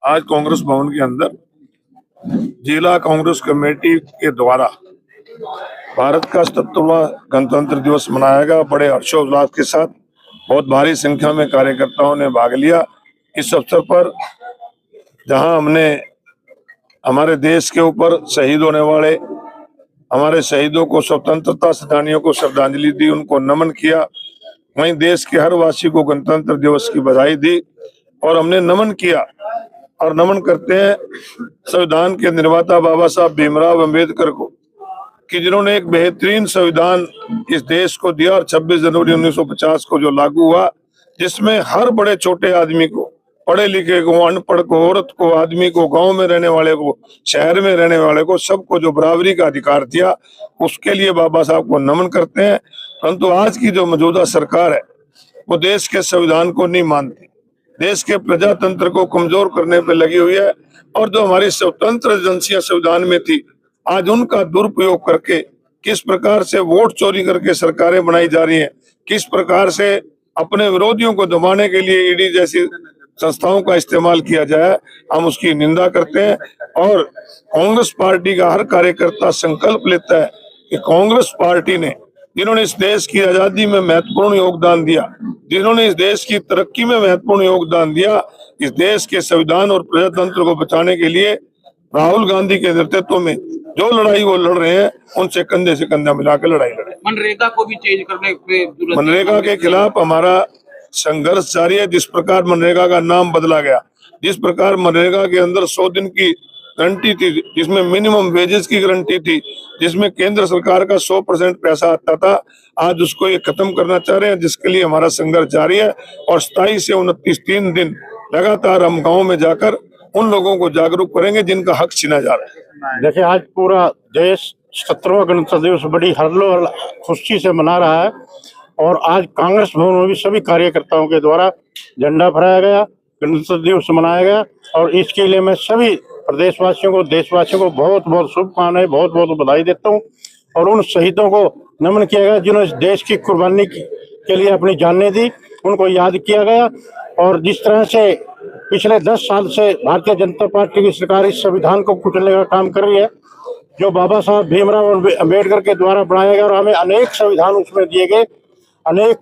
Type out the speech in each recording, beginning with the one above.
आज कांग्रेस भवन के अंदर जिला कांग्रेस कमेटी के द्वारा भारत का 77वां गणतंत्र दिवस मनाया गया। बड़े हर्षोल्लास के साथ बहुत भारी संख्या में कार्यकर्ताओं ने भाग लिया। इस अवसर पर जहां हमने हमारे देश के ऊपर शहीद होने वाले हमारे शहीदों को, स्वतंत्रता सेनानियों को श्रद्धांजलि दी, उनको नमन किया, वहीं देश के हर वासी को गणतंत्र दिवस की बधाई दी और हमने नमन किया और नमन करते हैं संविधान के निर्माता बाबा साहब भीमराव अम्बेडकर को कि जिन्होंने एक बेहतरीन संविधान इस देश को दिया और 26 जनवरी 1950 को जो लागू हुआ, जिसमें हर बड़े छोटे आदमी को, पढ़े लिखे को, अनपढ़ को, औरत को, आदमी को, गांव में रहने वाले को, शहर में रहने वाले को, सबको जो बराबरी का अधिकार दिया, उसके लिए बाबा साहब को नमन करते हैं। परंतु आज की जो मौजूदा सरकार है वो देश के संविधान को नहीं मानती, देश के प्रजातंत्र को कमजोर करने पे लगी हुई है और जो हमारी स्वतंत्र एजेंसियां संविधान में थी, आज उनका दुरुपयोग करके किस प्रकार से वोट चोरी करके सरकारें बनाई जा रही हैं, किस प्रकार से अपने विरोधियों को दबाने के लिए ईडी जैसी संस्थाओं का इस्तेमाल किया जाए, हम उसकी निंदा करते हैं। और कांग्रेस पार्टी का हर कार्यकर्ता संकल्प लेता है कि कांग्रेस पार्टी ने, जिन्होंने इस देश की आजादी में महत्वपूर्ण योगदान दिया, जिन्होंने इस देश की तरक्की में महत्वपूर्ण योगदान दिया, इस देश के संविधान और प्रजातंत्र को बचाने के लिए राहुल गांधी के नेतृत्व में जो लड़ाई वो लड़ रहे हैं, उनसे कंधे से कंधा मिलाकर लड़ाई लड़े। मनरेगा को भी चेंज करने पे, मनरेगा के खिलाफ हमारा संघर्ष जारी है। जिस प्रकार मनरेगा का नाम बदला गया, जिस प्रकार मनरेगा के अंदर 100 दिन की गारंटी थी, जिसमें मिनिमम वेजेस की गारंटी थी, जिसमें केंद्र सरकार का 100% पैसा आता था, आज उसको ये खत्म करना चाह रहे हैं, जिसके लिए हमारा संघर्ष जारी है। और 27 से 29 3 दिन लगातार हम गाँव में जाकर उन लोगों को जागरूक करेंगे जिनका हक छीना जा रहा है। देखिए, आज पूरा देश 77वां गणतंत्र दिवस बड़ी हर्षोल्लास खुशी से मना रहा है और आज कांग्रेस भवन में भी सभी कार्यकर्ताओं के द्वारा झंडा फहराया गया, गणतंत्र दिवस मनाया गया और इसके लिए मैं सभी प्रदेशवासियों को, देशवासियों को बहुत बहुत शुभकामनाएं, बहुत बहुत बधाई देता हूं और उन शहीदों को नमन किया गया जिन्होंने इस देश की कुर्बानी के लिए अपनी जानें दी, उनको याद किया गया। और जिस तरह से पिछले 10 साल से भारतीय जनता पार्टी की सरकार इस संविधान को कुचलने का काम कर रही है, जो बाबा साहब भीमराव अम्बेडकर के द्वारा बनाया गया और हमें अनेक संविधान उसमें दिए गए, अनेक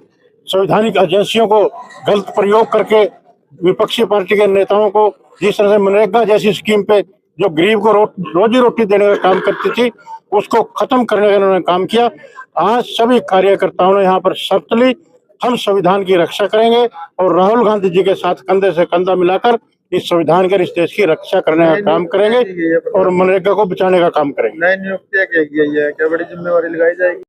संवैधानिक एजेंसियों को गलत प्रयोग करके विपक्षी पार्टी के नेताओं को, जिस तरह से मनरेगा जैसी स्कीम पे जो गरीब को रोजी रोटी देने का काम करती थी, उसको खत्म करने का उन्होंने काम किया। आज सभी कार्यकर्ताओं ने यहाँ पर शर्त ली, हम संविधान की रक्षा करेंगे और राहुल गांधी जी के साथ कंधे से कंधा मिलाकर इस संविधान के, इस देश की रक्षा करने का काम करेंगे और मनरेगा को बचाने का काम करेंगे। नई नियुक्तियां की गई है, क्या बड़ी जिम्मेवारी लगाई जाएगी?